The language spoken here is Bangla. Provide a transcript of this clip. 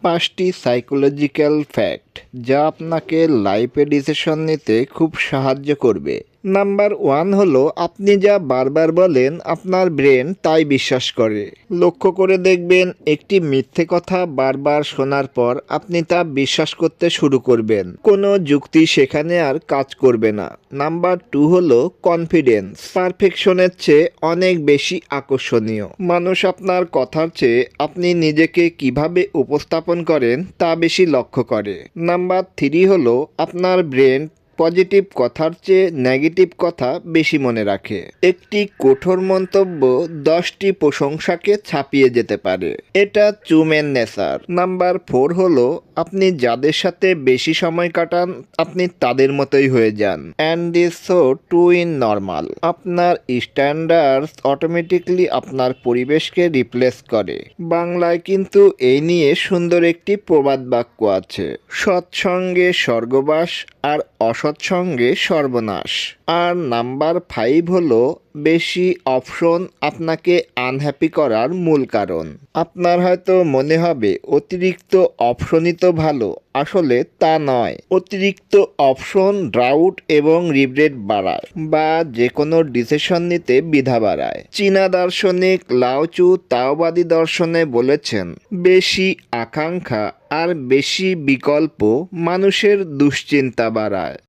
5টি সাইকোলজিক্যাল ফ্যাক্ট যা আপনাকে লাইফে ডিসিশন নিতে খুব সাহায্য করবে। নাম্বার 1 হলো, আপনি যা বারবার বলেন আপনার ব্রেন তাই বিশ্বাস করে। লক্ষ্য করে দেখবেন একটি মিথ্যে কথা বারবার শোনার পর আপনি তা বিশ্বাস করতে শুরু করবেন। কোনো যুক্তি সেখানে আর কাজ করবে না। নাম্বার 2 হলো কনফিডেন্স পারফেকশনের চেয়ে অনেক বেশি আকর্ষণীয়। মানুষ আপনার কথার চেয়ে আপনি নিজেকে কিভাবে উপস্থাপন করেন তা বেশি লক্ষ্য করে। নাম্বার 3 হলো, আপনার ব্রেন পজিটিভ কথার চেয়ে নেগেটিভ কথা বেশি মনে রাখে। একটি কঠোর মন্তব্য 10টি প্রশংসাকে ছাপিয়ে যেতে পারে। এটা হিউম্যান নেচার। নাম্বার 4 হলো, আপনি যাদের সাথে বেশি সময় কাটান আপনি তাদের মতোই হয়ে যান। And is so to in normal. আপনার স্ট্যান্ডার্ডস অটোমেটিকলি আপনার পরিবেশকে রিপ্লেস করে। বাংলায় কিন্তু এই নিয়ে সুন্দর একটি প্রবাদ বাক্য আছে, সৎসঙ্গে স্বর্গবাস আর অসৎসঙ্গে সর্বনাশ। আর নাম্বার 5 হলো, বেশি অপশন আপনাকে আনহ্যাপি করার মূল কারণ। আপনার হয়তো মনে হবে অতিরিক্ত অপশনই তো ভালো, আসলে তা নয়। অতিরিক্ত অপশন ডাউট এবং রিগ্রেট বাড়ায় বা যে কোনো ডিসিশন নিতে দ্বিধা বাড়ায়। চীনা দার্শনিক লাওচু তাওবাদী দর্শনে বলেছেন, বেশি আকাঙ্ক্ষা আর বেশি বিকল্প মানুষের দুশ্চিন্তা বাড়ায়।